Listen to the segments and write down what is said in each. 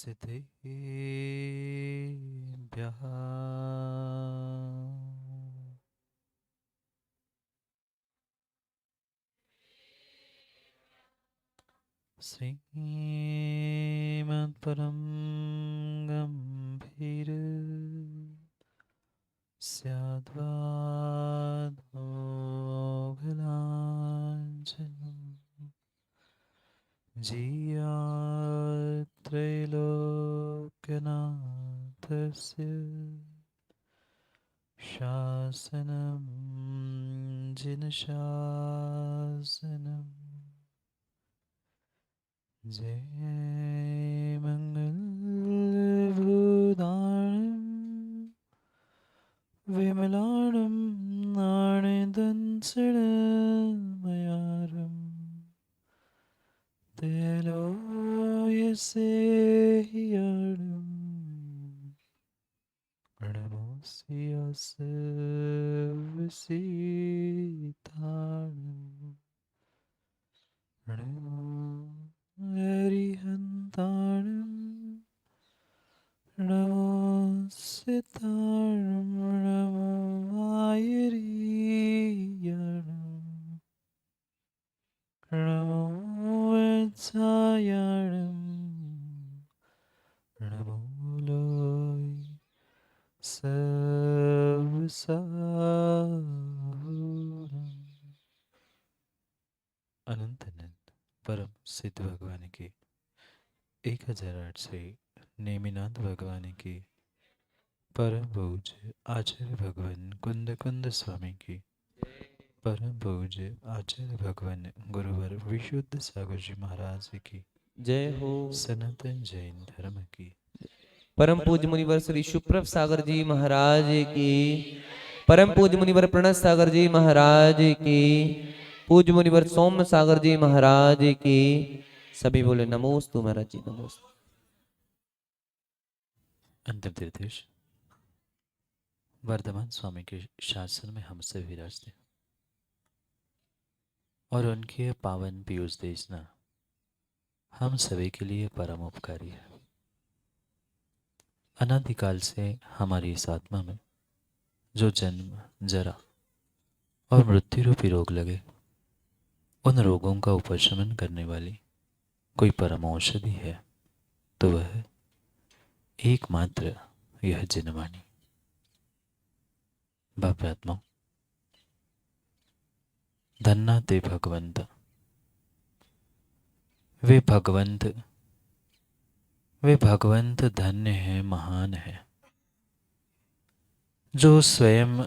सिद्धेभ्यः श्रीमत्परं गम्भीर स्याद्वादमोघलाञ्छनम् जीयात्रैलोक्यनाथस्य शासनं जिनशासनम् जय मङ्गलभूतानं विमलानं नाणदंसनमयारम् तेलोयसेयाडम् प्रणमोऽस्यसविसीताडम् प्रणमो हरिहन्ताडम् प्रणमो सिताडम् प्रणमो आयरीयाडम् प्रणमो वत्सायाडम् प्रणमो लोय सर्वसाहुरम्। अनंत अनंत परम सिद्ध भगवान की 1008 से नेमिनाथ भगवान की परम पूज्य आचार्य भगवान कुंद कुंद स्वामी की परम पूज्य आचार्य भगवान गुरुवर विशुद्ध सागर जी महाराज की जय हो। सनातन जैन धर्म की परम पूज्य मुनिवर श्री सुप्रभ सागर जी महाराज की, परम पूज्य मुनिवर प्रणत सागर जी महाराज की, पूज्य मुनिवर सौम्य सागर जी महाराज की। सभी बोले नमोस्तु महाराज जी, नमोस्तु। अंतिम तीर्थेश वर्धमान स्वामी के शासन में हमसे विराजते और उनके पावन पीयूष देशना हम सभी के लिए परम उपकारी है। अनादिकाल से हमारी इस आत्मा में जो जन्म जरा और मृत्यु रूपी रोग लगे, उन रोगों का उपशमन करने वाली कोई परम औषधि है तो वह एकमात्र यह जिनवाणी। बाप आत्मा धन्ना ते भगवंत, वे भगवंत धन्य है, महान है, जो स्वयं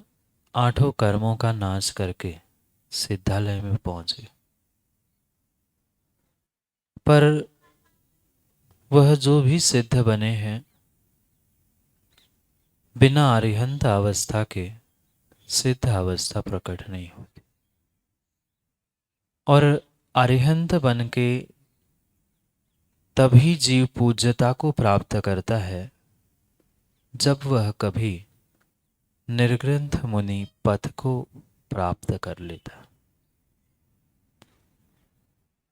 8 कर्मों का नाश करके सिद्धालय में पहुंचे। पर वह जो भी सिद्ध बने हैं बिना अरिहंत अवस्था के सिद्ध अवस्था प्रकट नहीं होती, और अरिहंत बन के तभी जीव पूज्यता को प्राप्त करता है जब वह कभी निर्ग्रंथ मुनि पथ को प्राप्त कर लेता।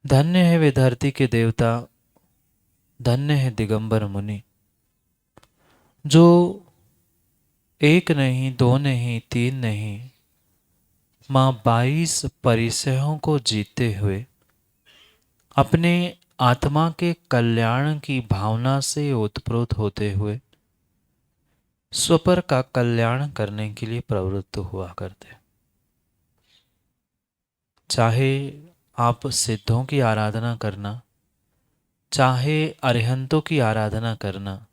धन्य है वे धरती के देवता, धन्य है दिगंबर मुनि, जो 1 नहीं 2 नहीं 3 नहीं मां 22 परिसयों को जीते हुए अपने आत्मा के कल्याण की भावना से ओतप्रोत होते हुए स्वपर का कल्याण करने के लिए प्रवृत्त हुआ करते। चाहे आप सिद्धों की आराधना करना, चाहे अरिहंतों की आराधना करना,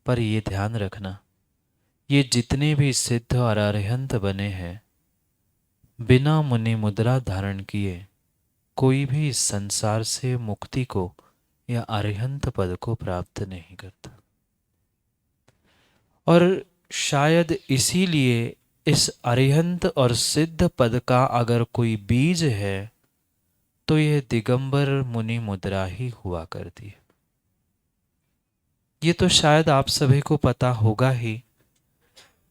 पर ये ध्यान रखना, ये जितने भी सिद्ध और अरिहंत बने हैं बिना मुनि मुद्रा धारण किए कोई भी इस संसार से मुक्ति को या अरिहंत पद को प्राप्त नहीं करता। और शायद इसीलिए इस अरिहंत और सिद्ध पद का अगर कोई बीज है तो यह दिगंबर मुनि मुद्रा ही हुआ करती है। ये तो शायद आप सभी को पता होगा ही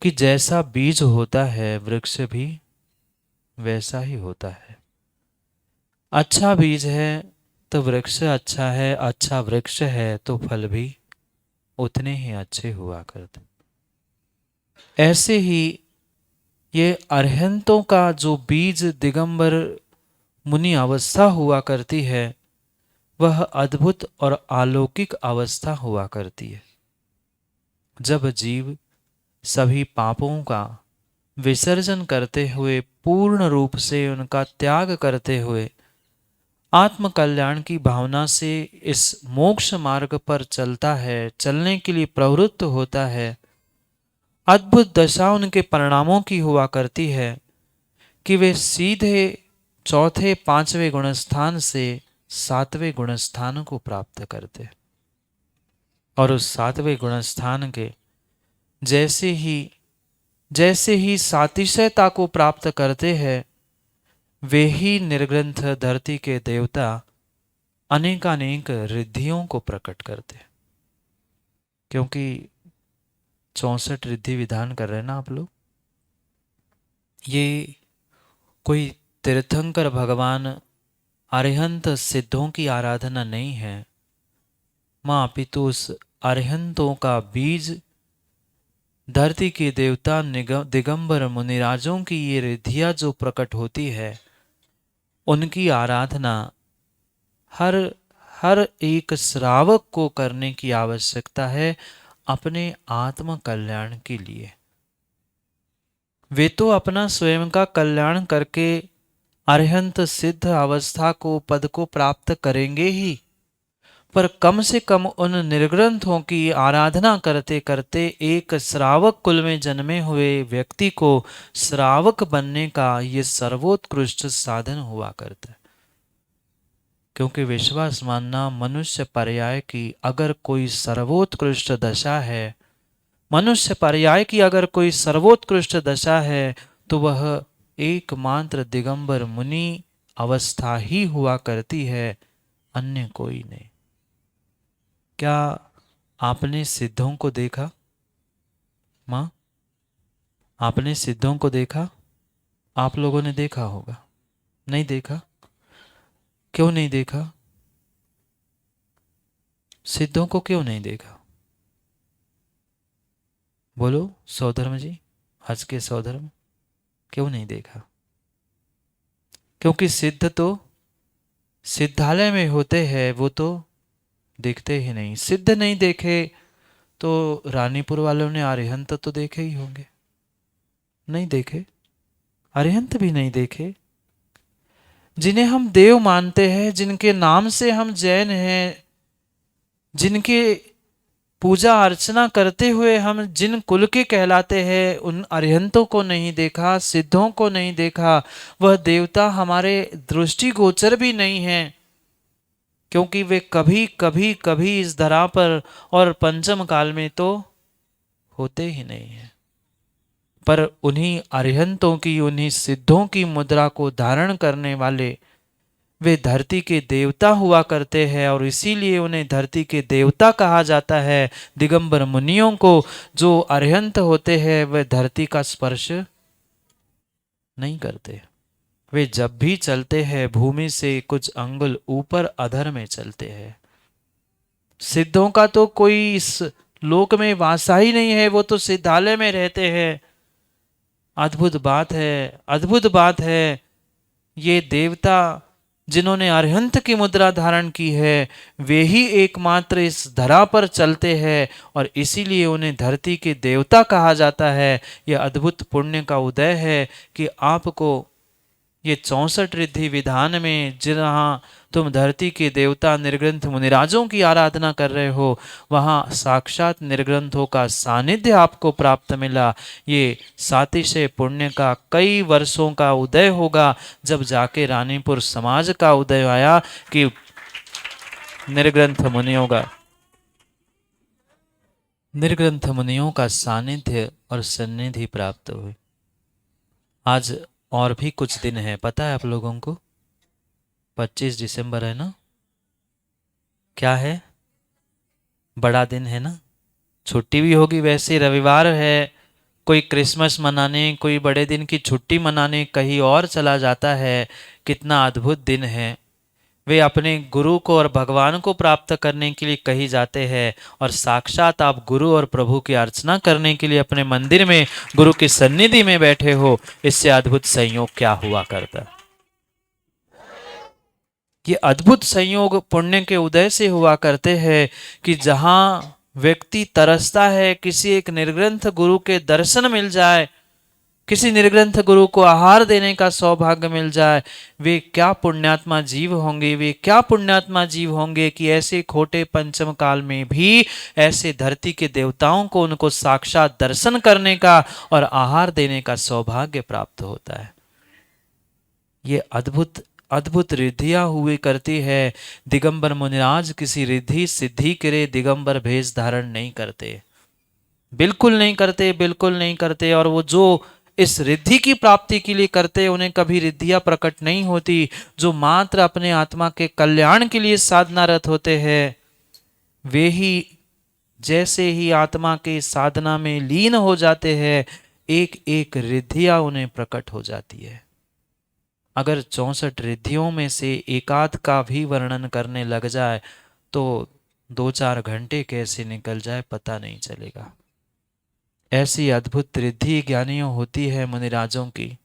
कि जैसा बीज होता है वृक्ष भी वैसा ही होता है। अच्छा बीज है तो वृक्ष अच्छा है, अच्छा वृक्ष है तो फल भी उतने ही अच्छे हुआ करते। ऐसे ही ये अरहंतों का जो बीज दिगंबर मुनि अवस्था हुआ करती है, वह अद्भुत और अलौकिक अवस्था हुआ करती है। जब जीव सभी पापों का विसर्जन करते हुए, पूर्ण रूप से उनका त्याग करते हुए, आत्म कल्याण की भावना से इस मोक्ष मार्ग पर चलता है, चलने के लिए प्रवृत्त होता है, अद्भुत दशा उनके परिणामों की हुआ करती है कि वे सीधे चौथे पांचवें गुणस्थान से सातवें गुणस्थान को प्राप्त करते हैं। और उस सातवें गुणस्थान के जैसे ही सातिशयता को प्राप्त करते हैं, वे ही निर्ग्रंथ धरती के देवता अनेकानेक रिद्धियों को प्रकट करते हैं। क्योंकि 64 रिद्धि विधान कर रहे हैं ना आप लोग, ये कोई तीर्थंकर भगवान अरिहंत सिद्धों की आराधना नहीं है, माँ अपितु उस अरिहंतों का बीज धरती के देवता दिगंबर मुनिराजों की ये रिद्धियां जो प्रकट होती है, उनकी आराधना हर एक श्रावक को करने की आवश्यकता है अपने आत्म कल्याण के लिए। वे तो अपना स्वयं का कल्याण करके अरिहंत सिद्ध अवस्था को, पद को प्राप्त करेंगे ही, पर कम से कम उन निर्ग्रंथों की आराधना करते करते एक श्रावक कुल में जन्मे हुए व्यक्ति को श्रावक बनने का ये सर्वोत्कृष्ट साधन हुआ करता है। क्योंकि विश्वास मानना मनुष्य पर्याय की अगर कोई सर्वोत्कृष्ट दशा है, मनुष्य पर्याय की अगर कोई सर्वोत्कृष्ट दशा है, तो वह एकमात्र दिगंबर मुनि अवस्था ही हुआ करती है, अन्य कोई नहीं। क्या आपने सिद्धों को देखा? माँ, आपने सिद्धों को देखा? आप लोगों ने देखा होगा, नहीं देखा? क्यों नहीं देखा? सिद्धों को क्यों नहीं देखा? बोलो सौधर्म जी, हज के सौधर्म, क्यों नहीं देखा? क्योंकि सिद्ध तो सिद्धालय में होते हैं, वो तो दिखते ही नहीं। सिद्ध नहीं देखे तो रानीपुर वालों ने अरिहंत तो देखे ही होंगे, नहीं देखे? अरिहंत भी नहीं देखे। जिन्हें हम देव मानते हैं, जिनके नाम से हम जैन हैं, जिनके पूजा अर्चना करते हुए हम जिन कुल के कहलाते हैं, उन अरिहंतों को नहीं देखा, सिद्धों को नहीं देखा। वह देवता हमारे दृष्टिगोचर भी नहीं है, क्योंकि वे कभी कभी कभी इस धरा पर और पंचम काल में तो होते ही नहीं है। पर उन्हीं अरिहंतों की, उन्हीं सिद्धों की मुद्रा को धारण करने वाले वे धरती के देवता हुआ करते हैं, और इसीलिए उन्हें धरती के देवता कहा जाता है। दिगंबर मुनियों को जो अरिहंत होते हैं, वे धरती का स्पर्श नहीं करते। वे जब भी चलते हैं, भूमि से कुछ अंगुल ऊपर अधर में चलते हैं। सिद्धों का तो कोई इस लोक में वासा ही नहीं है, वो तो सिद्धालय में रहते हैं। अद्भुत बात है, अद्भुत बात है। ये देवता जिन्होंने अरिहंत की मुद्रा धारण की है, वे ही एकमात्र इस धरा पर चलते हैं, और इसीलिए उन्हें धरती के देवता कहा जाता है। यह अद्भुत पुण्य का उदय है कि आपको ये 64 रिद्धि विधान में जहाँ तुम धरती के देवता निर्ग्रंथ मुनिराजों की आराधना कर रहे हो, वहाँ साक्षात निर्ग्रंथों का सानिध्य आपको प्राप्त मिला। ये सातिशय पुण्य का कई वर्षों का उदय होगा, जब जाके रानीपुर समाज का उदय आया कि निर्ग्रंथ मुनियों का सानिध्य और सन्निधि प्राप्त हुई। आज और भी कुछ दिन है, पता है आप लोगों को? 25 दिसंबर है ना? क्या है? बड़ा दिन है ना? छुट्टी भी होगी, वैसे रविवार है। कोई क्रिसमस मनाने, कोई बड़े दिन की छुट्टी मनाने कहीं और चला जाता है। कितना अद्भुत दिन है। वे अपने गुरु को और भगवान को प्राप्त करने के लिए कहीं जाते हैं, और साक्षात आप गुरु और प्रभु की अर्चना करने के लिए अपने मंदिर में गुरु की सन्निधि में बैठे हो। इससे अद्भुत संयोग क्या हुआ करता। ये अद्भुत संयोग पुण्य के उदय से हुआ करते हैं कि जहां व्यक्ति तरसता है किसी एक निर्ग्रंथ गुरु के दर्शन मिल जाए, किसी निर्ग्रंथ गुरु को आहार देने का सौभाग्य मिल जाए, वे क्या पुण्यात्मा जीव होंगे, वे क्या पुण्यात्मा जीव होंगे कि ऐसे खोटे पंचम काल में भी ऐसे धरती के देवताओं को उनको साक्षात दर्शन करने का और आहार देने का सौभाग्य प्राप्त होता है। ये अद्भुत अद्भुत रिद्धियां हुई करती है। दिगंबर मुनिराज किसी रिद्धि सिद्धि के लिए दिगंबर भेष धारण नहीं करते, बिल्कुल नहीं करते, बिल्कुल नहीं करते। और वो जो इस रिद्धि की प्राप्ति के लिए करते, उन्हें कभी रिद्धियां प्रकट नहीं होती। जो मात्र अपने आत्मा के कल्याण के लिए साधनारत होते हैं, वे ही जैसे ही आत्मा के साधना में लीन हो जाते हैं, एक एक रिद्धियां उन्हें प्रकट हो जाती है। अगर 64 रिद्धियों में से एकाध का भी वर्णन करने लग जाए तो 2-4 घंटे कैसे निकल जाए पता नहीं चलेगा। ऐसी अद्भुत रिद्धि ज्ञानियों होती है मुनिराजों की।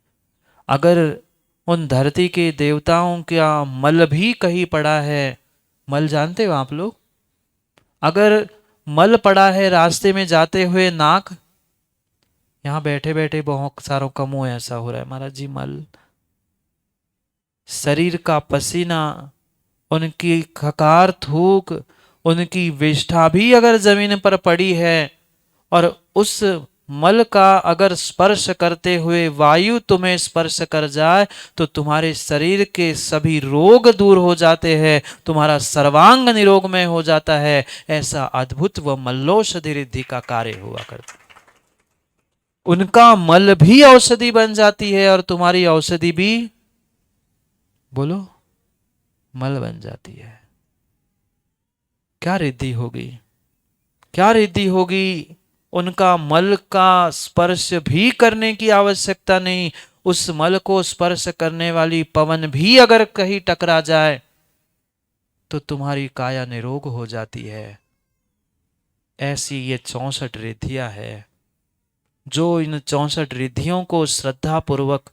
अगर उन धरती के देवताओं का मल भी कहीं पड़ा है, मल जानते हो आप लोग, अगर मल पड़ा है रास्ते में जाते हुए, नाक, यहाँ बैठे बैठे बहुत सारों का मुंह ऐसा हो रहा है, महाराज जी मल, शरीर का पसीना, उनकी खकार थूक, उनकी विष्ठा भी अगर जमीन पर पड़ी है और उस मल का अगर स्पर्श करते हुए वायु तुम्हें स्पर्श कर जाए तो तुम्हारे शरीर के सभी रोग दूर हो जाते हैं, तुम्हारा सर्वांग निरोगमय हो जाता है। ऐसा अद्भुत व मल्लौषधि रिद्धि का कार्य हुआ करता। उनका मल भी औषधि बन जाती है और तुम्हारी औषधि भी, बोलो, मल बन जाती है। क्या रिद्धि होगी, क्या रिद्धि होगी। उनका मल का स्पर्श भी करने की आवश्यकता नहीं, उस मल को स्पर्श करने वाली पवन भी अगर कहीं टकरा जाए तो तुम्हारी काया निरोग हो जाती है। ऐसी ये 64 रिद्धियां है। जो इन 64 रिद्धियों को श्रद्धा पूर्वक,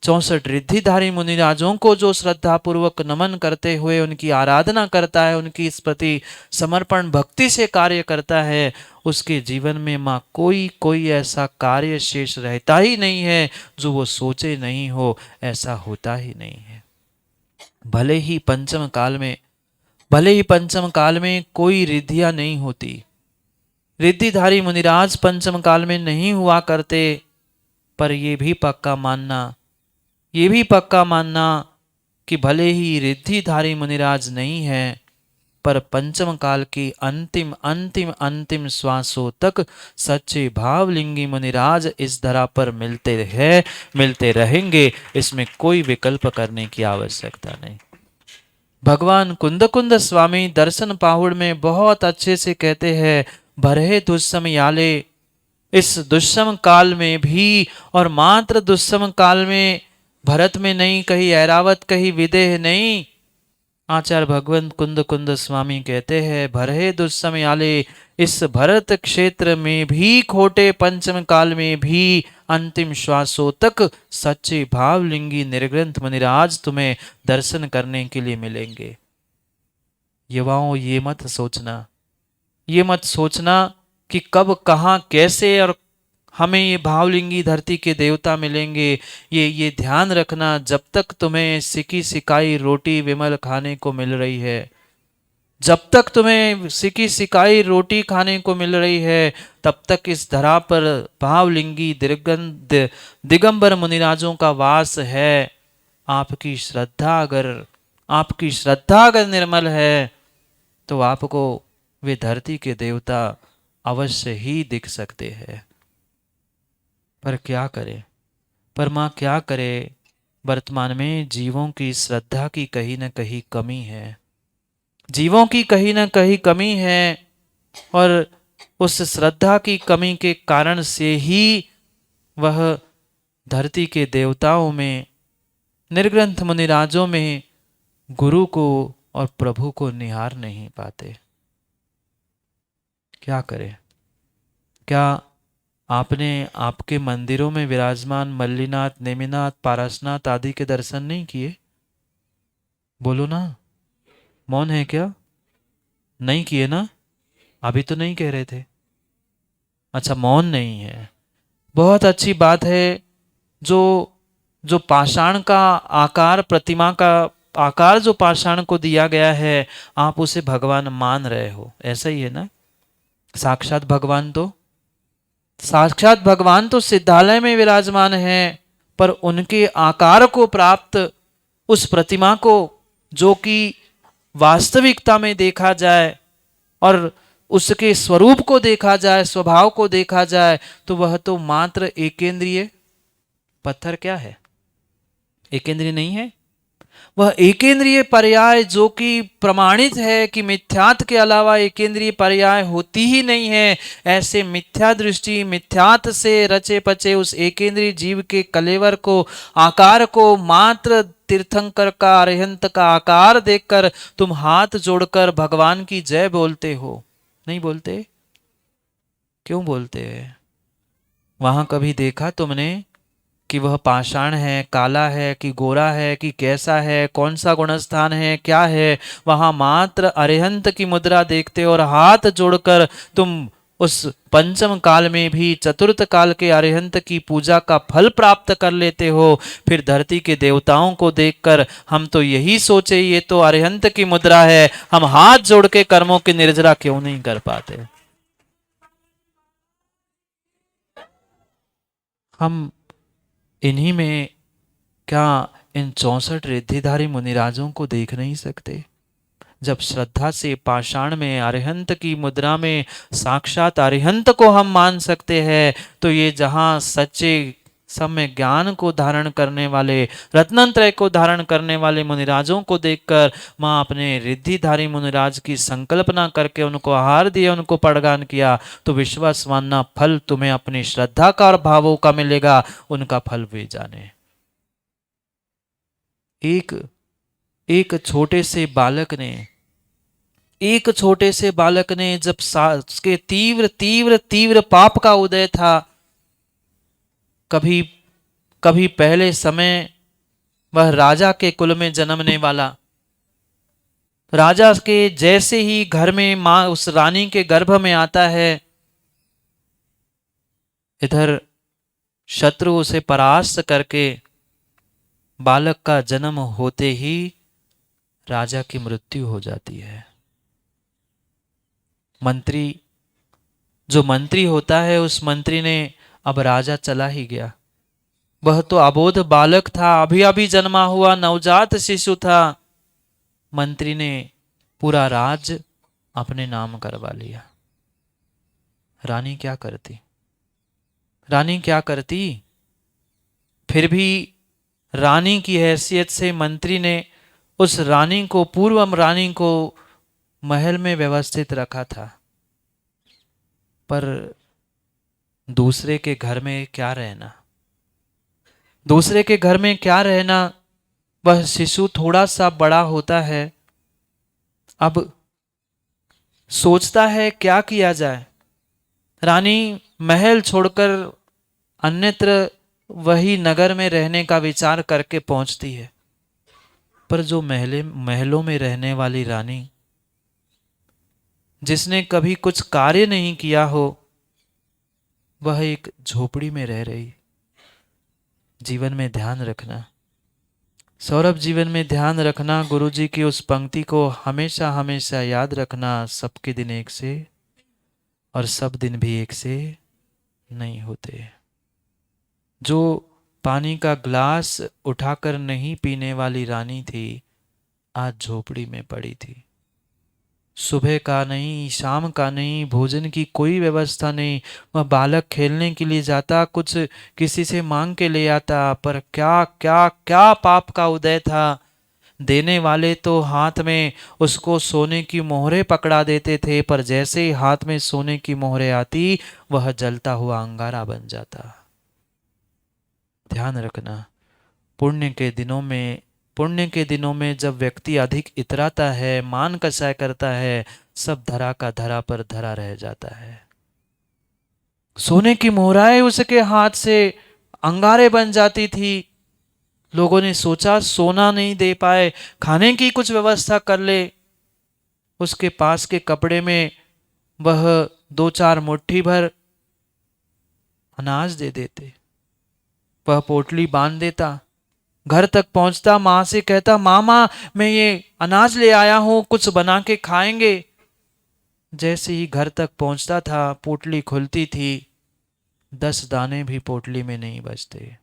64 रिद्धिधारी मुनिराजों को जो श्रद्धा पूर्वक नमन करते हुए उनकी आराधना करता है, उनकी इस प्रति समर्पण भक्ति से कार्य करता है, उसके जीवन में माँ कोई ऐसा कार्य शेष रहता ही नहीं है जो वो सोचे नहीं हो, ऐसा होता ही नहीं है। भले ही पंचम काल में कोई रिद्धियां नहीं होती, रिद्धिधारी मुनिराज पंचम काल में नहीं हुआ करते, पर ये भी पक्का मानना कि भले ही रिद्धिधारी मुनिराज नहीं है, पर पंचम काल की अंतिम श्वासों तक सच्चे भावलिंगी मुनिराज इस धरा पर मिलते रहेंगे। इसमें कोई विकल्प करने की आवश्यकता नहीं। भगवान कुंद स्वामी दर्शन पाहुड़ में बहुत अच्छे से कहते हैं, भरे दुस्सम याले, इस दुस्सम काल में भी, और मात्र दुस्सम काल में भरत में नहीं, कहीं ऐरावत कहीं विदेह नहीं, आचार्य भगवंत कुंद स्वामी कहते हैं, भरे दुस्सम याले, इस भरत क्षेत्र में भी खोटे पंचम काल में भी अंतिम श्वासों तक सच्चे भावलिंगी निर्ग्रंथ मुनिराज तुम्हें दर्शन करने के लिए मिलेंगे। युवाओं, ये मत सोचना कि कब कहाँ कैसे और हमें ये भावलिंगी धरती के देवता मिलेंगे। ये ध्यान रखना, जब तक तुम्हें सिकी सिकाई रोटी विमल खाने को मिल रही है, जब तक तुम्हें सिकी सिकाई रोटी खाने को मिल रही है, तब तक इस धरा पर भावलिंगी दिगंबर मुनिराजों का वास है। आपकी श्रद्धा अगर निर्मल है तो आपको वे धरती के देवता अवश्य ही दिख सकते हैं। पर क्या करे, वर्तमान में जीवों की श्रद्धा की कहीं न कहीं कमी है, और उस श्रद्धा की कमी के कारण से ही वह धरती के देवताओं में, निर्ग्रंथ मुनिराजों में गुरु को और प्रभु को निहार नहीं पाते। क्या करें? क्या आपने आपके मंदिरों में विराजमान मल्लीनाथ, नेमिनाथ, पारसनाथ आदि के दर्शन नहीं किए? बोलो ना, मौन है क्या? नहीं किए ना? अभी तो नहीं कह रहे थे। अच्छा, मौन नहीं है, बहुत अच्छी बात है। जो जो पाषाण का आकार, प्रतिमा का आकार जो पाषाण को दिया गया है, आप उसे भगवान मान रहे हो, ऐसा ही है ना? साक्षात भगवान तो साक्षात भगवान तो सिद्धालय में विराजमान है, पर उनके आकार को प्राप्त उस प्रतिमा को, जो कि वास्तविकता में देखा जाए और उसके स्वरूप को देखा जाए, स्वभाव को देखा जाए, तो वह तो मात्र एकेंद्रिय पत्थर क्या है? एकेंद्रिय नहीं है। वह एकेंद्रिय पर्याय जो कि प्रमाणित है कि मिथ्यात के अलावा एकेंद्रिय पर्याय होती ही नहीं है, ऐसे मिथ्या दृष्टि, मिथ्यात से रचे पचे उस एकेंद्रिय जीव के कलेवर को, आकार को मात्र तीर्थंकर का, अरिहंत का आकार देखकर तुम हाथ जोड़कर भगवान की जय बोलते हो। नहीं बोलते? क्यों बोलते हैं? वहां कभी देखा तुमने कि वह पाषाण है, काला है कि गोरा है कि कैसा है, कौन सा गुणस्थान है, क्या है? वहां मात्र अरिहंत की मुद्रा देखते और हाथ जोड़कर तुम उस पंचम काल में भी चतुर्थ काल के अरिहंत की पूजा का फल प्राप्त कर लेते हो। फिर धरती के देवताओं को देखकर हम तो यही सोचे ये तो अरिहंत की मुद्रा है, हम हाथ जोड़ के कर्मों की निर्जरा क्यों नहीं कर पाते? हम इन्हीं में क्या इन 64 रिद्धिधारी मुनिराजों को देख नहीं सकते? जब श्रद्धा से पाषाण में, अरिहंत की मुद्रा में साक्षात अरिहंत को हम मान सकते हैं, तो ये जहां सच्चे सम्य ज्ञान को धारण करने वाले, रत्नत्रय को धारण करने वाले मुनिराजों को देखकर माँ अपने रिद्धिधारी मुनिराज की संकल्पना करके उनको आहार दिया, उनको पड़गान किया, तो विश्वास मानना फल तुम्हें अपनी श्रद्धा का और भावों का मिलेगा, उनका फल वे जाने। एक एक छोटे से बालक ने, एक छोटे से बालक ने जब उसके तीव्र तीव्र तीव्र पाप का उदय था, कभी कभी पहले समय वह राजा के कुल में जन्मने वाला, राजा के जैसे ही घर में मां उस रानी के गर्भ में आता है, इधर शत्रु उसे परास्त करके बालक का जन्म होते ही राजा की मृत्यु हो जाती है। मंत्री, जो मंत्री होता है, उस मंत्री ने, अब राजा चला ही गया, वह तो अबोध बालक था, अभी अभी जन्मा हुआ नवजात शिशु था। मंत्री ने पूरा राज्य अपने नाम करवा लिया। रानी क्या करती? रानी क्या करती? फिर भी रानी की हैसियत से मंत्री ने उस रानी को, पूर्व रानी को महल में व्यवस्थित रखा था, पर दूसरे के घर में क्या रहना? दूसरे के घर में क्या रहना? वह शिशु थोड़ा सा बड़ा होता है, अब सोचता है क्या किया जाए। रानी महल छोड़कर अन्यत्र वही नगर में रहने का विचार करके पहुंचती है, पर जो महलों में रहने वाली रानी, जिसने कभी कुछ कार्य नहीं किया हो, वह एक झोपड़ी में रह रही। जीवन में ध्यान रखना सौरभ, जीवन में ध्यान रखना, गुरुजी की उस पंक्ति को हमेशा हमेशा याद रखना, सबके दिन एक से और सब दिन भी एक से नहीं होते। जो पानी का ग्लास उठाकर नहीं पीने वाली रानी थी, आज झोपड़ी में पड़ी थी। सुबह का नहीं, शाम का नहीं, भोजन की कोई व्यवस्था नहीं। वह बालक खेलने के लिए जाता, कुछ किसी से मांग के ले आता, पर क्या क्या क्या पाप का उदय था। देने वाले तो हाथ में उसको सोने की मोहरें पकड़ा देते थे, पर जैसे ही हाथ में सोने की मोहरें आती, वह जलता हुआ अंगारा बन जाता। ध्यान रखना, पुण्य के दिनों में पुण्य के दिनों में जब व्यक्ति अधिक इतराता है, मान कसाय करता है, सब धरा का धरा पर धरा रह जाता है। सोने की मोहराएं उसके हाथ से अंगारे बन जाती थी। लोगों ने सोचा सोना नहीं दे पाए, खाने की कुछ व्यवस्था कर ले। उसके पास के कपड़े में वह 2-4 मुट्ठी भर अनाज दे देते, वह पोटली बांध देता, घर तक पहुंचता, माँ से कहता, मामा मैं ये अनाज ले आया हूं, कुछ बना के खाएंगे। जैसे ही घर तक पहुंचता था, पोटली खुलती थी, 10 दाने भी पोटली में नहीं बचते।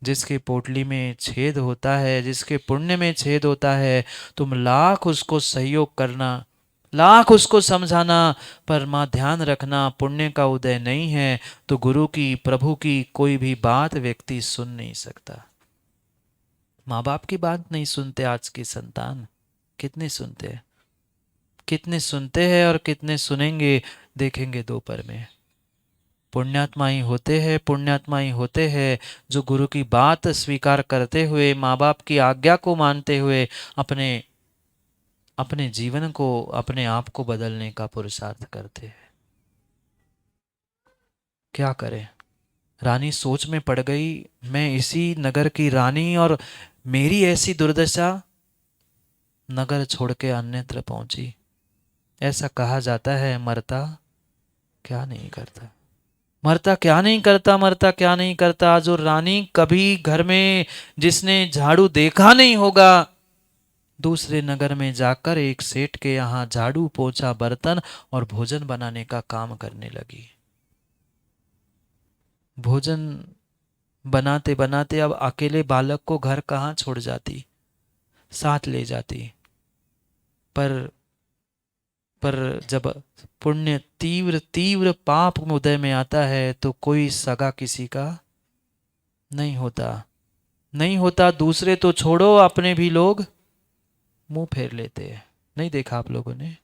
जिसके पोटली में छेद होता है, जिसके पुण्य में छेद होता है, तुम लाख उसको सहयोग करना, लाख उसको समझाना, पर मां ध्यान रखना, पुण्य का उदय नहीं है तो गुरु की, प्रभु की कोई भी बात व्यक्ति सुन नहीं सकता। माँ बाप की बात नहीं सुनते आज की संतान। कितने सुनते हैं, कितने सुनते हैं और कितने सुनेंगे, देखेंगे दोपहर में। पुण्यात्मा ही होते हैं, पुण्यात्मा ही होते हैं जो गुरु की बात स्वीकार करते हुए, माँ बाप की आज्ञा को मानते हुए अपने अपने जीवन को, अपने आप को बदलने का पुरुषार्थ करते हैं। क्या करें, रानी सोच में पड़ गई, मैं इसी नगर की रानी और मेरी ऐसी दुर्दशा, नगर छोड़ के अन्यत्र पहुंची। ऐसा कहा जाता है, मरता क्या नहीं करता, मरता क्या नहीं करता, मरता क्या नहीं करता। जो रानी कभी घर में जिसने झाड़ू देखा नहीं होगा, दूसरे नगर में जाकर एक सेठ के यहाँ झाड़ू पोछा बर्तन और भोजन बनाने का काम करने लगी। भोजन बनाते बनाते अब अकेले बालक को घर कहाँ छोड़ जाती, साथ ले जाती। पर जब पुण्य तीव्र तीव्र पाप उदय में आता है तो कोई सगा किसी का नहीं होता, नहीं होता। दूसरे तो छोड़ो, अपने भी लोग मुंह फेर लेते हैं। नहीं देखा आप लोगों ने?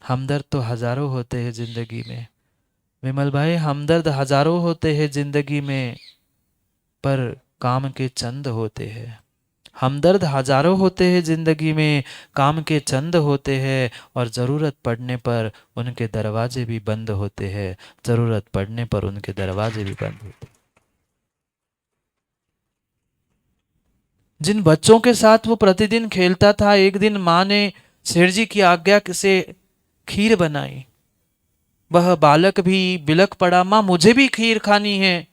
हमदर्द तो हजारों होते हैं जिंदगी में, विमल भाई, हमदर्द हजारों होते हैं जिंदगी में, पर काम के चंद होते हैं। हमदर्द हजारों होते हैं जिंदगी में, काम के चंद होते हैं, और ज़रूरत पड़ने पर उनके दरवाजे भी बंद होते हैं, ज़रूरत पड़ने पर उनके दरवाजे भी बंद होते हैं। जिन बच्चों के साथ वो प्रतिदिन खेलता था, एक दिन माँ ने सेठ जी की आज्ञा से खीर बनाई। वह बालक भी बिलख पड़ा, माँ मुझे भी खीर खानी है।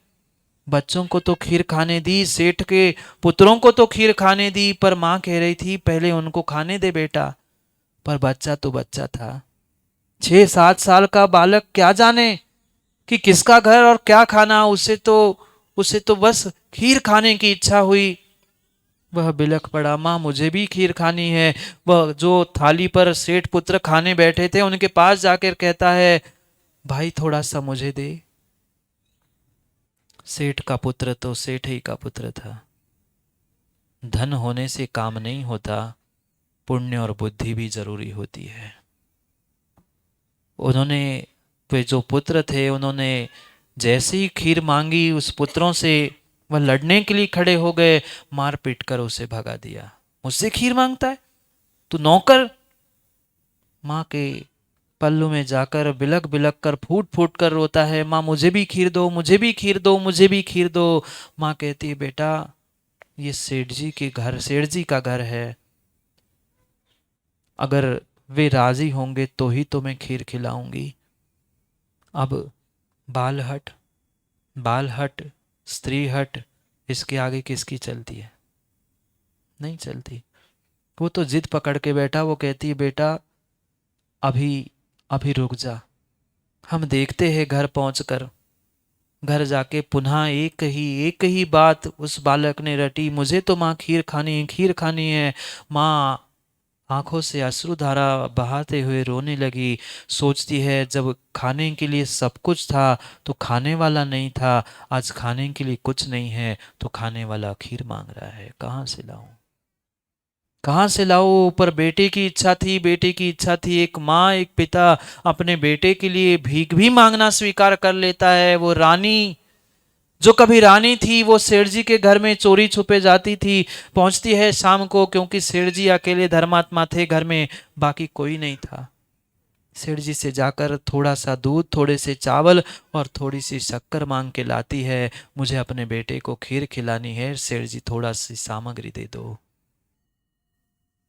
बच्चों को तो खीर खाने दी, सेठ के पुत्रों को तो खीर खाने दी, पर माँ कह रही थी पहले उनको खाने दे बेटा। पर बच्चा तो बच्चा था, 6-7 साल का बालक, क्या जाने कि किसका घर और क्या खाना। उसे तो बस खीर खाने की इच्छा हुई। वह बिलख पड़ा, माँ मुझे भी खीर खानी है। वह जो थाली पर सेठ पुत्र खाने बैठे थे उनके पास जाकर कहता है, भाई थोड़ा सा मुझे दे। सेठ का पुत्र तो सेठ ही का पुत्र था। धन होने से काम नहीं होता, पुण्य और बुद्धि भी जरूरी होती है। उन्होंने, वे जो पुत्र थे, उन्होंने जैसे ही खीर मांगी उस पुत्रों से, वह लड़ने के लिए खड़े हो गए, मार पीट कर उसे भगा दिया। मुझसे खीर मांगता है, तू नौकर। माँ के पल्लू में जाकर बिलक बिलक कर फूट फूट कर रोता है, माँ मुझे भी खीर दो, मुझे भी खीर दो, मुझे भी खीर दो। माँ कहती है, बेटा ये सेठ जी के घर, सेठ जी का घर है, अगर वे राजी होंगे तो ही तुम्हें खीर खिलाऊंगी। अब बाल हट, बाल हट, स्त्री हट, इसके आगे किसकी चलती है? नहीं चलती। वो तो जिद पकड़ के बैठा। वो कहती है, बेटा अभी अभी रुक जा, हम देखते हैं घर पहुंचकर। घर जाके पुनः एक ही बात उस बालक ने रटी, मुझे तो माँ खीर खानी है, खीर खानी है। माँ आंखों से अश्रुधारा बहाते हुए रोने लगी। सोचती है, जब खाने के लिए सब कुछ था तो खाने वाला नहीं था, आज खाने के लिए कुछ नहीं है तो खाने वाला खीर मांग रहा है, कहाँ से लाऊं, कहाँ से लाऊं। पर बेटे की इच्छा थी, बेटे की इच्छा थी। एक माँ, एक पिता अपने बेटे के लिए भीख भी मांगना स्वीकार कर लेता है। वो रानी जो कभी रानी थी वो सेठ जी के घर में चोरी छुपे जाती थी, पहुंचती है शाम को, क्योंकि सेठ जी अकेले धर्मात्मा थे घर में, बाकी कोई नहीं था। सेठ जी से जाकर थोड़ा सा दूध, थोड़े से चावल और थोड़ी सी शक्कर मांग के लाती है, मुझे अपने बेटे को खीर खिलानी है, सेठ जी थोड़ा सी सामग्री दे दो।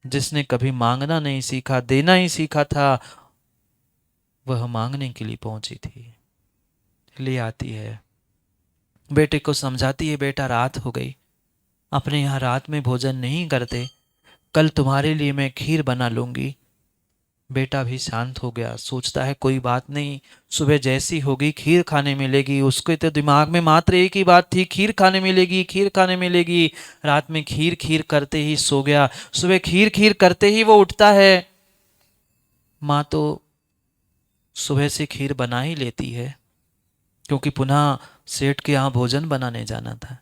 जिसने कभी मांगना नहीं सीखा, देना ही सीखा था, वह मांगने के लिए पहुंची थी। ले आती है, बेटे को समझाती है, बेटा रात हो गई, अपने यहाँ रात में भोजन नहीं करते, कल तुम्हारे लिए मैं खीर बना लूंगी। बेटा भी शांत हो गया, सोचता है कोई बात नहीं, सुबह जैसी होगी खीर खाने मिलेगी। उसके तो दिमाग में मात्र एक ही बात थी, खीर खाने मिलेगी, खीर खाने मिलेगी। रात में खीर खीर करते ही सो गया, सुबह खीर खीर करते ही वो उठता है। माँ तो सुबह से खीर बना ही लेती है, क्योंकि पुनः सेठ के यहाँ भोजन बनाने जाना था।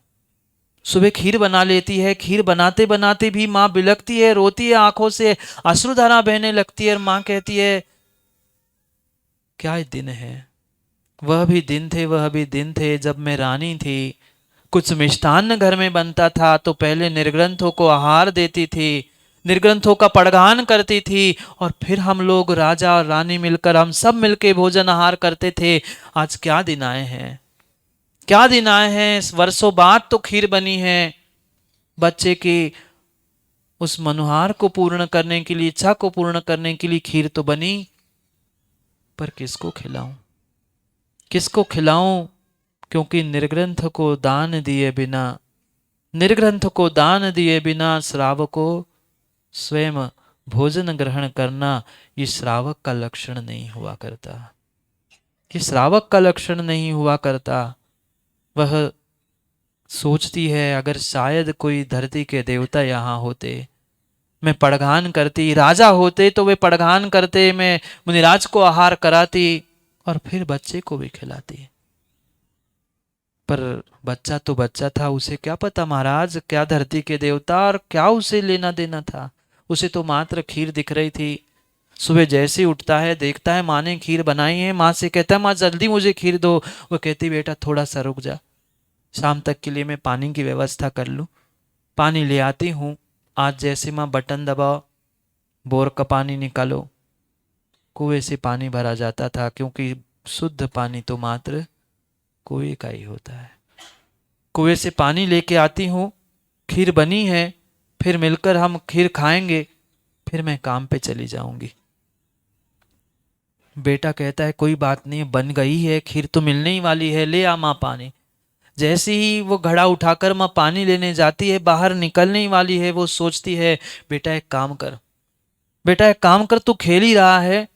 सुबह खीर बना लेती है, खीर बनाते बनाते भी माँ बिलखती है, रोती है, आंखों से अश्रुधारा बहने लगती है। और माँ कहती है, क्या दिन है, वह भी दिन थे, वह भी दिन थे जब मैं रानी थी। कुछ मिष्टान्न घर में बनता था तो पहले निर्ग्रंथों को आहार देती थी, निर्ग्रंथों का पड़गान करती थी, और फिर हम लोग राजा और रानी मिलकर, हम सब मिलके भोजन आहार करते थे। आज क्या दिन आए हैं, क्या दिन आए हैं, वर्षों बाद तो खीर बनी है। बच्चे की उस मनुहार को पूर्ण करने के लिए, इच्छा को पूर्ण करने के लिए खीर तो बनी, पर किसको खिलाऊं, किसको खिलाऊं, क्योंकि निर्ग्रंथ को दान दिए बिना, निर्ग्रंथ को दान दिए बिना श्रावक को स्वयं भोजन ग्रहण करना, ये श्रावक का लक्षण नहीं हुआ करता, ये श्रावक का लक्षण नहीं हुआ करता। वह सोचती है, अगर शायद कोई धरती के देवता यहाँ होते, मैं पड़घान करती, राजा होते तो वे पड़घान करते, मैं मुनिराज को आहार कराती और फिर बच्चे को भी खिलाती। पर बच्चा तो बच्चा था, उसे क्या पता महाराज क्या धरती के देवता, और क्या उसे लेना देना था। उसे तो मात्र खीर दिख रही थी। सुबह जैसे उठता है, देखता है माँ ने खीर बनाई है, माँ से कहता है माँ जल्दी मुझे खीर दो। वो कहती बेटा थोड़ा सा रुक जा, शाम तक के लिए मैं पानी की व्यवस्था कर लूँ, पानी ले आती हूँ। आज जैसे माँ बटन दबाओ, बोर का पानी निकालो, कुएं से पानी भरा जाता था, क्योंकि शुद्ध पानी तो मात्र कुएं का ही होता है। कुएं से पानी लेके आती हूँ, खीर बनी है, फिर मिलकर हम खीर खाएंगे, फिर मैं काम पे चली जाऊंगी। बेटा कहता है कोई बात नहीं, बन गई है खीर तो मिलने ही वाली है, ले आ माँ पानी। जैसे ही वो घड़ा उठाकर माँ पानी लेने जाती है, बाहर निकलने ही वाली है, वो सोचती है बेटा एक काम कर, बेटा एक काम कर, तू खेल ही रहा है,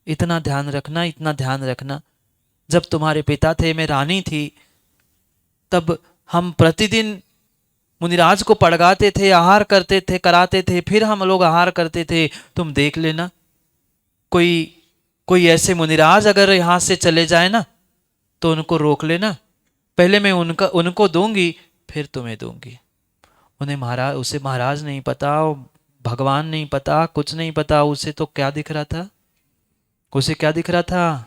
इतना ध्यान रखना, इतना ध्यान रखना, जब तुम्हारे पिता थे, मैं रानी थी, तब हम प्रतिदिन मुनिराज को पड़गाते थे, आहार करते थे, कराते थे, फिर हम लोग आहार करते थे। तुम देख लेना, कोई कोई ऐसे मुनिराज अगर यहाँ से चले जाए ना, तो उनको रोक लेना, पहले मैं उनको दूंगी, फिर तुम्हें दूंगी। उन्हें महाराज, उसे महाराज नहीं पता, भगवान नहीं पता, कुछ नहीं पता, उसे तो क्या दिख रहा था, उसे क्या दिख रहा था,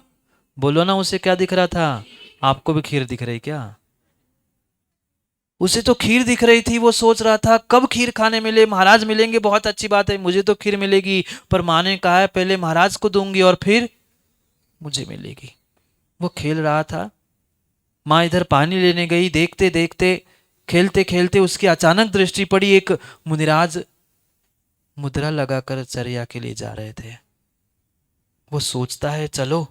बोलो ना, उसे क्या दिख रहा था। आपको भी खीर दिख रही क्या? उसे तो खीर दिख रही थी, वो सोच रहा था कब खीर खाने मिले, महाराज मिलेंगे बहुत अच्छी बात है, मुझे तो खीर मिलेगी, पर माँ ने कहा है पहले महाराज को दूंगी और फिर मुझे मिलेगी। वो खेल रहा था, माँ इधर पानी लेने गई, देखते देखते, खेलते खेलते उसकी अचानक दृष्टि पड़ी, एक मुनिराज मुद्रा लगाकर चर्या के लिए जा रहे थे। वो सोचता है चलो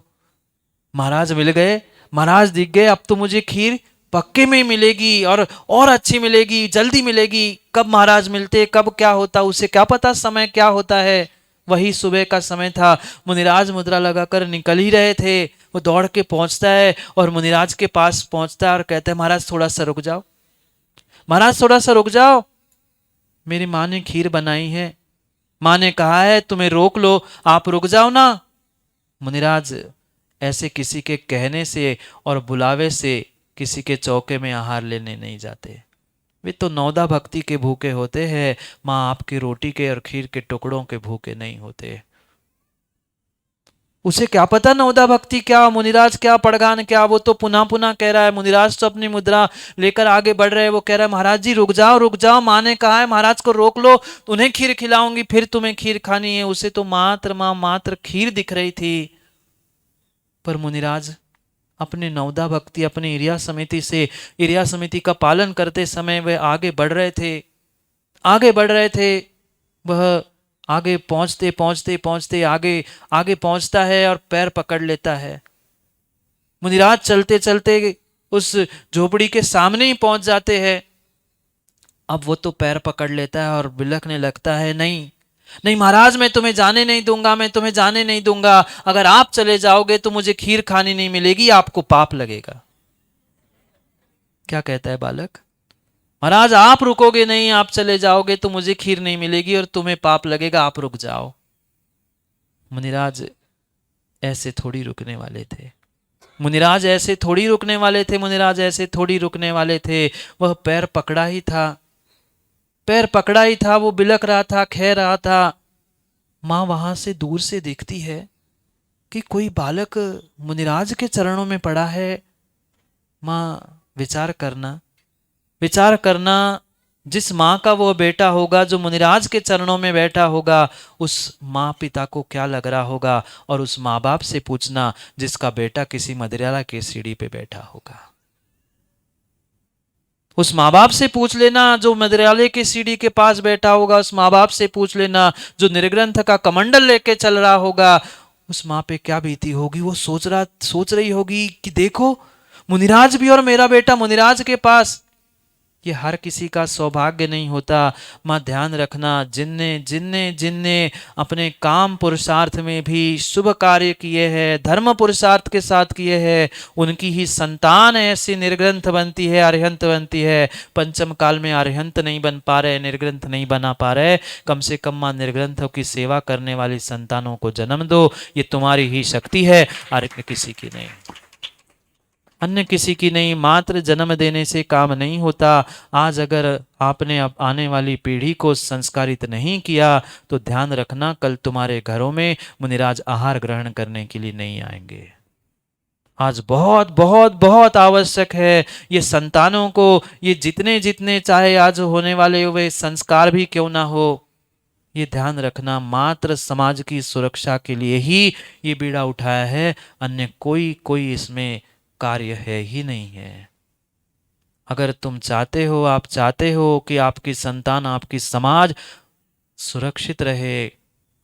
महाराज मिल गए, महाराज दिख गए, अब तो मुझे खीर पक्के में मिलेगी, और अच्छी मिलेगी, जल्दी मिलेगी। कब महाराज मिलते, कब क्या होता, उसे क्या पता समय क्या होता है। वही सुबह का समय था, मुनिराज मुद्रा लगाकर निकल ही रहे थे। वो दौड़ के पहुंचता है और मुनिराज के पास पहुंचता है और कहता है महाराज थोड़ा सा रुक जाओ, महाराज थोड़ा सा रुक जाओ, मेरी माँ ने खीर बनाई है, माँ ने कहा है तुम्हें रोक लो, आप रुक जाओ ना। मुनिराज ऐसे किसी के कहने से और बुलावे से किसी के चौके में आहार लेने नहीं जाते, वे तो नौदा भक्ति के भूखे होते हैं, माँ आपकी रोटी के और खीर के टुकड़ों के भूखे नहीं होते। उसे क्या पता नवदा भक्ति क्या, मुनिराज क्या, पड़गान क्या। वो तो पुनः पुनः कह रहा है। मुनिराज तो अपनी मुद्रा लेकर आगे बढ़ रहे हैं। वो कह रहा है महाराज जी रुक जाओ रुक जाओ, माँ ने कहा है महाराज को रोक लो, उन्हें खीर खिलाऊंगी, फिर तुम्हें खीर खानी है। उसे तो मात्र माँ मात्र खीर दिख रही थी। पर मुनिराज अपने नवदा भक्ति, अपनी इरिया समिति से, इरिया समिति का पालन करते समय वे आगे बढ़ रहे थे, आगे बढ़ रहे थे। वह आगे पहुंचते पहुंचते पहुंचते आगे आगे पहुंचता है और पैर पकड़ लेता है। मुनिराज चलते चलते उस झोपड़ी के सामने ही पहुंच जाते हैं। अब वो तो पैर पकड़ लेता है और बिलखने लगता है, नहीं नहीं महाराज, मैं तुम्हें जाने नहीं दूंगा, मैं तुम्हें जाने नहीं दूंगा। अगर आप चले जाओगे तो मुझे खीर खानी नहीं मिलेगी, आपको पाप लगेगा। क्या कहता है बालक? महाराज आप रुकोगे नहीं, आप चले जाओगे तो मुझे खीर नहीं मिलेगी और तुम्हें पाप लगेगा, आप रुक जाओ। मुनिराज ऐसे थोड़ी रुकने वाले थे, मुनिराज ऐसे थोड़ी रुकने वाले थे, मुनिराज ऐसे थोड़ी रुकने वाले थे। वह पैर पकड़ा ही था, पैर पकड़ा ही था, वो बिलक रहा था, कह रहा था। माँ वहां से दूर से देखती है कि कोई बालक मुनिराज के चरणों में पड़ा है। माँ विचार करना, विचार करना, जिस माँ का वो बेटा होगा जो मुनिराज के चरणों में बैठा होगा, उस माँ पिता को क्या लग रहा होगा। और उस माँ बाप से पूछना जिसका बेटा किसी मदिराला के सीढ़ी पे बैठा होगा। उस माँ बाप से पूछ लेना जो मदिराले के सीढ़ी के पास बैठा होगा, उस माँ बाप से पूछ लेना जो निर्ग्रंथ का कमंडल लेके चल रहा होगा, उस माँ पे क्या बीती होगी। वो सोच रही होगी कि देखो मुनिराज भी और मेरा बेटा मुनिराज के पास। ये हर किसी का सौभाग्य नहीं होता। माँ ध्यान रखना, जिनने जिनने जिनने अपने काम पुरुषार्थ में भी शुभ कार्य किए हैं, धर्म पुरुषार्थ के साथ किए हैं, उनकी ही संतान ऐसी निर्ग्रंथ बनती है, अरिहंत बनती है। पंचम काल में अरिहंत नहीं बन पा रहे, निर्ग्रंथ नहीं बना पा रहे, कम से कम माँ निर्ग्रंथों की सेवा करने वाली संतानों को जन्म दो। ये तुम्हारी ही शक्ति है और किसी की नहीं, अन्य किसी की नहीं। मात्र जन्म देने से काम नहीं होता। आज अगर आपने अब आने वाली पीढ़ी को संस्कारित नहीं किया तो ध्यान रखना कल तुम्हारे घरों में मुनिराज आहार ग्रहण करने के लिए नहीं आएंगे। आज बहुत बहुत बहुत आवश्यक है ये संतानों को, ये जितने जितने चाहे आज होने वाले हुए संस्कार भी क्यों ना हो, ये ध्यान रखना मात्र समाज की सुरक्षा के लिए ही ये बीड़ा उठाया है, अन्य कोई इसमें कार्य है ही नहीं है। अगर तुम चाहते हो, आप चाहते हो कि आपकी संतान, आपकी समाज सुरक्षित रहे,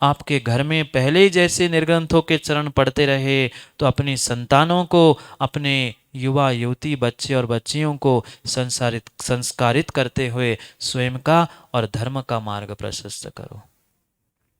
आपके घर में पहले ही जैसे निर्ग्रंथों के चरण पड़ते रहे, तो अपनी संतानों को, अपने युवा युवती बच्चे और बच्चियों को संस्कारित करते हुए स्वयं का और धर्म का मार्ग प्रशस्त करो।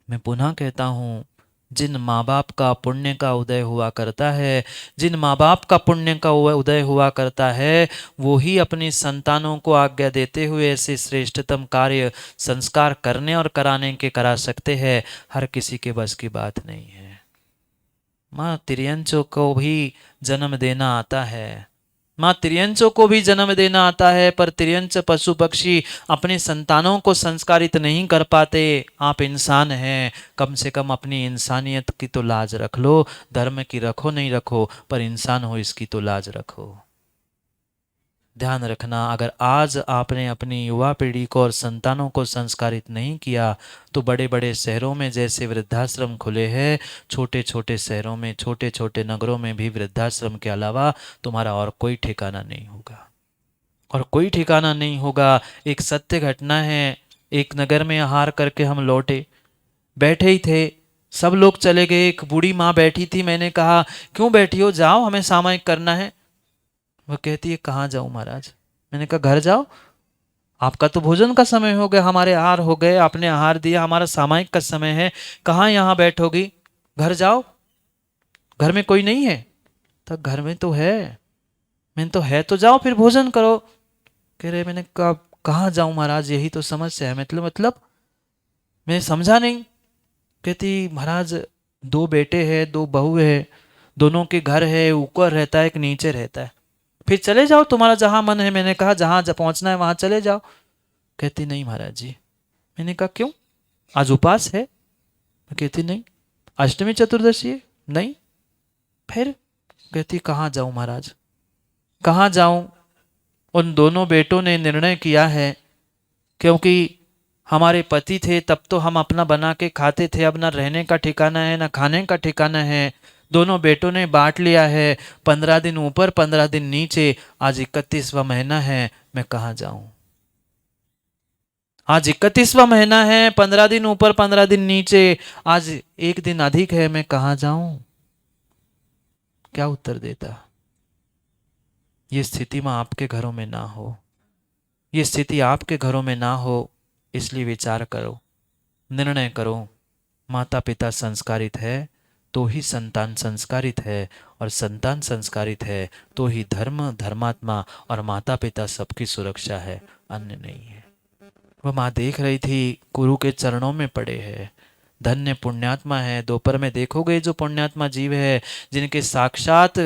मैं पुनः कहता हूँ, जिन माँ बाप का पुण्य का उदय हुआ करता है, जिन माँ बाप का पुण्य का उदय हुआ करता है, वो ही अपनी संतानों को आज्ञा देते हुए ऐसे श्रेष्ठतम कार्य संस्कार करने और कराने के करा सकते हैं। हर किसी के बस की बात नहीं है। माँ तिर्यंचों को भी जन्म देना आता है, माँ तिर्यंचों को भी जन्म देना आता है, पर तिर्यंच पशु पक्षी अपने संतानों को संस्कारित नहीं कर पाते। आप इंसान हैं, कम से कम अपनी इंसानियत की तो लाज रख लो। धर्म की रखो नहीं रखो, पर इंसान हो इसकी तो लाज रखो। ध्यान रखना, अगर आज आपने अपनी युवा पीढ़ी को और संतानों को संस्कारित नहीं किया तो बड़े बड़े शहरों में जैसे वृद्धाश्रम खुले हैं, छोटे छोटे शहरों में, छोटे छोटे नगरों में भी वृद्धाश्रम के अलावा तुम्हारा और कोई ठिकाना नहीं होगा, और कोई ठिकाना नहीं होगा। एक सत्य घटना है, एक नगर में आहार करके हम लौटे, बैठे ही थे, सब लोग चले गए, एक बूढ़ी माँ बैठी थी। मैंने कहा क्यों बैठी हो, जाओ हमें सामायिक करना है। वह कहती है कहाँ जाऊं महाराज। मैंने कहा घर जाओ, आपका तो भोजन का समय हो गया, हमारे आहार हो गए, आपने आहार दिया, हमारा सामायिक का समय है, कहाँ यहाँ बैठोगी, घर जाओ, घर में कोई नहीं है। तो घर में तो है। मैंने तो है तो जाओ फिर भोजन करो। कह रहे, मैंने कहा कहाँ जाऊं महाराज, यही तो समस्या है। मतलब मैं समझा नहीं। कहती महाराज 2 बेटे हैं, 2 बहू है, दोनों के घर है, ऊपर रहता है एक नीचे रहता है, फिर चले जाओ तुम्हारा जहां मन है। मैंने कहा जहां पहुंचना है वहां चले जाओ। कहती नहीं महाराज जी। मैंने कहा क्यों, आज उपास है। कहती नहीं, अष्टमी चतुर्दशी है। नहीं। फिर कहती कहाँ जाऊं महाराज, कहाँ जाऊं। उन दोनों बेटों ने निर्णय किया है, क्योंकि हमारे पति थे तब तो हम अपना बना के खाते थे, अब ना रहने का ठिकाना है ना खाने का ठिकाना है। दोनों बेटों ने बांट लिया है, 15 दिन ऊपर 15 दिन नीचे। आज 31वां महीना है, मैं कहाँ जाऊं। आज 31वां महीना है, 15 दिन ऊपर 15 दिन नीचे, आज एक दिन अधिक है, मैं कहाँ जाऊं। क्या उत्तर देता। ये स्थिति में आपके घरों में ना हो, ये स्थिति आपके घरों में ना हो, इसलिए विचार करो, निर्णय करो। माता पिता संस्कारित है तो ही संतान संस्कारित है, और संतान संस्कारित है तो ही धर्म, धर्मात्मा और माता पिता सबकी सुरक्षा है, अन्य नहीं है। वह माँ देख रही थी, गुरु के चरणों में पड़े है, धन्य पुण्यात्मा है। दोपहर में देखोगे जो पुण्यात्मा जीव है, जिनके साक्षात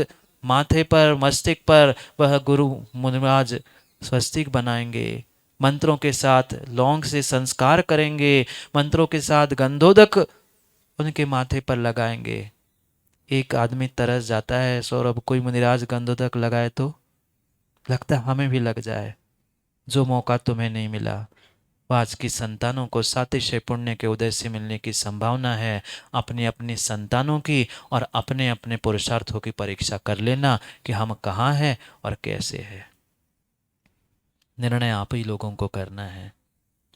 माथे पर, मस्तिष्क पर वह गुरु मुनिराज स्वस्तिक बनाएंगे, मंत्रों के साथ लौंग से संस्कार करेंगे, मंत्रों के साथ गंधोदक उनके माथे पर लगाएंगे। एक आदमी तरस जाता है, सौरभ कोई मुनिराज गंधोदक लगाए तो लगता है हमें भी लग जाए। जो मौका तुम्हें नहीं मिला, वह आज की संतानों को सातिशय पुण्य के उदय से मिलने की संभावना है। अपनी अपनी संतानों की और अपने अपने पुरुषार्थों की परीक्षा कर लेना कि हम कहाँ हैं और कैसे हैं। निर्णय आप ही लोगों को करना है,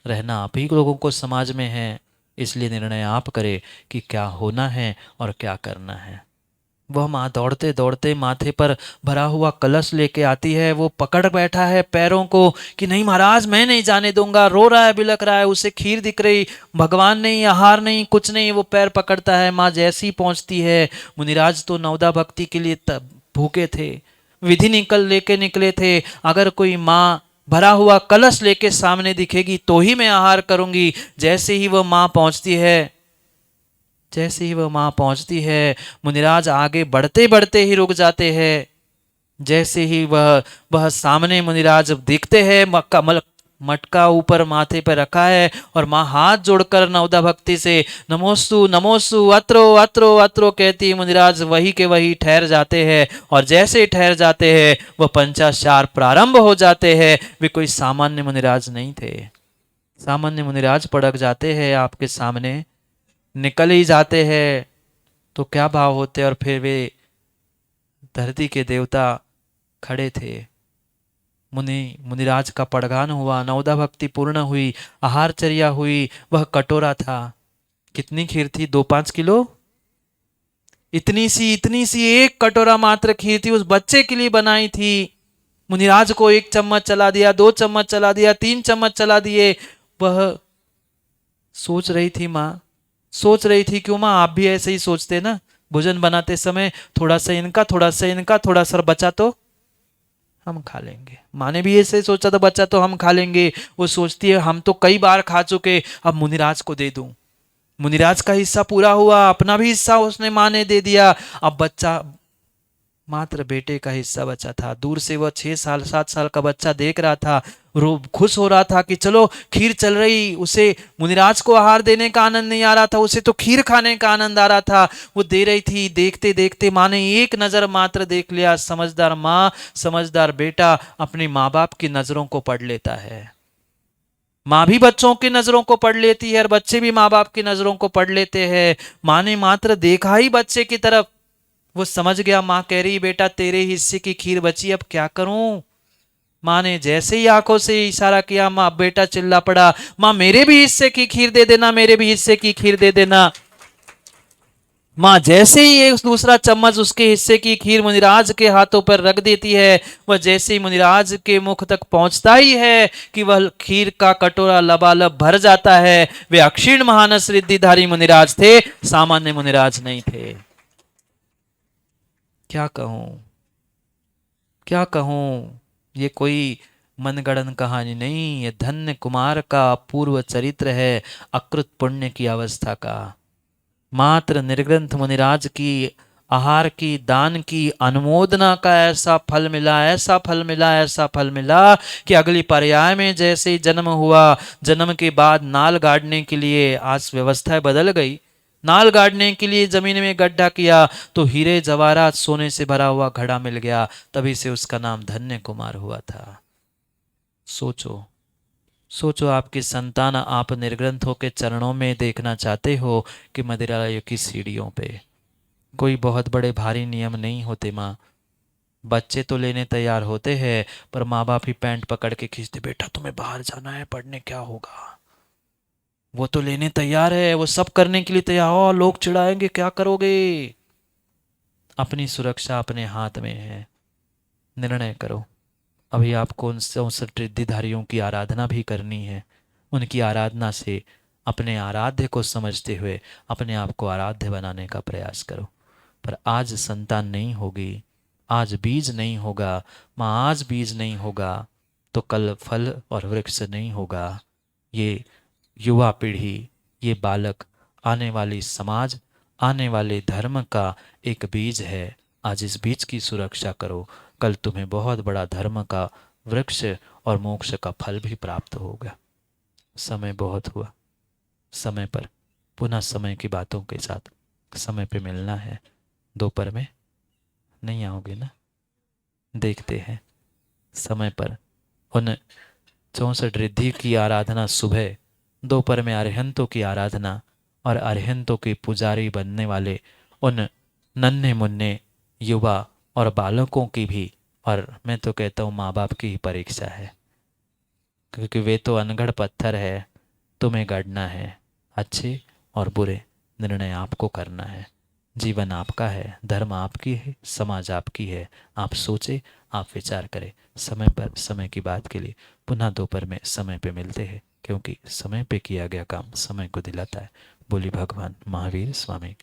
रहना आप ही लोगों को समाज में है, इसलिए निर्णय आप करें कि क्या होना है और क्या करना है। वह माँ दौड़ते दौड़ते माथे पर भरा हुआ कलश लेके आती है, वो पकड़ बैठा है पैरों को कि नहीं महाराज मैं नहीं जाने दूंगा। रो रहा है, बिलख रहा है, उसे खीर दिख रही, भगवान नहीं, आहार नहीं, कुछ नहीं। वो पैर पकड़ता है, माँ जैसी पहुंचती है। मुनिराज तो नवदा भक्ति के लिए भूखे थे, विधि लेके निकले थे। अगर कोई माँ भरा हुआ कलश लेके सामने दिखेगी तो ही मैं आहार करूंगी। जैसे ही वह माँ पहुंचती है, जैसे ही वह माँ पहुंचती है, मुनिराज आगे बढ़ते बढ़ते ही रुक जाते हैं। जैसे ही वह सामने मुनिराज दिखते हैं, मटका ऊपर माथे पर रखा है और माँ हाथ जोड़कर नवदा भक्ति से नमोस्तु नमोस्तु अत्रो अत्रो अत्रो कहती, मुनिराज वही के वही ठहर जाते हैं। और जैसे ठहर जाते हैं वह पंचाचार प्रारंभ हो जाते हैं। वे कोई सामान्य मुनिराज नहीं थे। सामान्य मुनिराज पड़क जाते हैं आपके सामने, निकल ही जाते हैं तो क्या भाव होते। और फिर वे धरती के देवता खड़े थे। मुनिराज का पड़गान हुआ, नवदा भक्ति पूर्ण हुई, आहारचर्या हुई। वह कटोरा था, कितनी खीर थी, 2-5 किलो, इतनी सी एक कटोरा मात्र खीर थी, उस बच्चे के लिए बनाई थी। मुनिराज को 1 चम्मच चला दिया, 2 चम्मच चला दिया, 3 चम्मच चला दिए। वह सोच रही थी, माँ सोच रही थी, क्यों माँ आप भी ऐसे ही सोचते ना, भोजन बनाते समय थोड़ा सा इनका, थोड़ा सा इनका, थोड़ा सा बचा तो हम खा लेंगे। माँ ने भी ऐसे सोचा था, बच्चा तो हम खा लेंगे। वो सोचती है हम तो कई बार खा चुके, अब मुनिराज को दे दूं। मुनिराज का हिस्सा पूरा हुआ, अपना भी हिस्सा उसने माँ ने दे दिया। अब बच्चा, मात्र बेटे का हिस्सा बचा था। दूर से वह 6-7 साल का बच्चा देख रहा था, खुश हो रहा था कि चलो खीर चल रही। उसे मुनिराज को आहार देने का आनंद नहीं आ रहा था, उसे तो खीर खाने का आनंद आ रहा था। वो दे रही थी। देखते देखते माँ ने एक नजर मात्र देख लिया। समझदार माँ, समझदार बेटा अपने माँ बाप की नजरों को पढ़ लेता है। माँ भी बच्चों की नजरों को पढ़ लेती है और बच्चे भी माँ बाप की नजरों को पढ़ लेते हैं। माँ ने मात्र देखा ही बच्चे की तरफ, वो समझ गया। माँ कह रही बेटा तेरे हिस्से की खीर बची, अब क्या करूं। माँ ने जैसे ही आंखों से इशारा किया, माँ बेटा चिल्ला पड़ा, माँ मेरे भी हिस्से की खीर दे देना, मेरे भी हिस्से की खीर दे देना। माँ जैसे ही एक दूसरा चम्मच उसके हिस्से की खीर मुनिराज के हाथों पर रख देती है। वह जैसे ही मुनिराज के मुख तक पहुंचता ही है कि वह खीर का कटोरा लबालब भर जाता है। वे अक्षीण महानस रिद्धिधारी मुनिराज थे, सामान्य मुनिराज नहीं थे। क्या कहूं, क्या कहूं। ये कोई मनगढ़ंत कहानी नहीं, ये धन्य कुमार का पूर्व चरित्र है, अकृत पुण्य की अवस्था का। मात्र निर्ग्रंथ मुनिराज की आहार की, दान की, अनुमोदना का ऐसा फल मिला, ऐसा फल मिला, ऐसा फल मिला कि अगली पर्याय में जैसे ही जन्म हुआ, जन्म के बाद नाल गाड़ने के लिए आज व्यवस्था बदल गई। नाल गाड़ने के लिए जमीन में गड्ढा किया तो हीरे जवाहरात सोने से भरा हुआ घड़ा मिल गया, तभी से उसका नाम धन्य कुमार हुआ था। सोचो, सोचो आपकी संतान आप निर्ग्रंथों के चरणों में देखना चाहते हो कि मदिरालयों की सीढ़ियों पे। कोई बहुत बड़े भारी नियम नहीं होते माँ। बच्चे तो लेने तैयार होते हैं, पर माँ बाप ही पैंट पकड़ के खींचते, बेटा तुम्हें बाहर जाना है पढ़ने, क्या होगा। वो तो लेने तैयार है, वो सब करने के लिए तैयार हो, लोग चिढ़ाएंगे क्या करोगे। अपनी सुरक्षा अपने हाथ में है, निर्णय करो। अभी आपको उन 64 रिद्धिधारियों की आराधना भी करनी है। उनकी आराधना से अपने आराध्य को समझते हुए अपने आप को आराध्य बनाने का प्रयास करो। पर आज संतान नहीं होगी, आज बीज नहीं होगा माँ, आज बीज नहीं होगा तो कल फल और वृक्ष नहीं होगा। ये युवा पीढ़ी, ये बालक आने वाली समाज, आने वाले धर्म का एक बीज है। आज इस बीज की सुरक्षा करो, कल तुम्हें बहुत बड़ा धर्म का वृक्ष और मोक्ष का फल भी प्राप्त होगा। समय बहुत हुआ, समय पर पुनः समय की बातों के साथ समय पे मिलना है। दोपहर में नहीं आओगे ना? देखते हैं समय पर उन 64 रिद्धि की आराधना सुबह, दोपहर में अरिहंतों की आराधना और अरिहंतों के पुजारी बनने वाले उन नन्हे मुन्ने युवा और बालकों की भी, और मैं तो कहता हूँ माँ बाप की ही परीक्षा है, क्योंकि वे तो अनगढ़ पत्थर है। तुम्हें गढ़ना है, अच्छे और बुरे निर्णय आपको करना है। जीवन आपका है, धर्म आपकी है, समाज आपकी है। आप सोचे, आप विचार करें। समय पर समय की बात के लिए पुनः दोपहर में समय पे मिलते हैं, क्योंकि समय पे किया गया काम समय को दिलाता है। बोली भगवान महावीर स्वामी।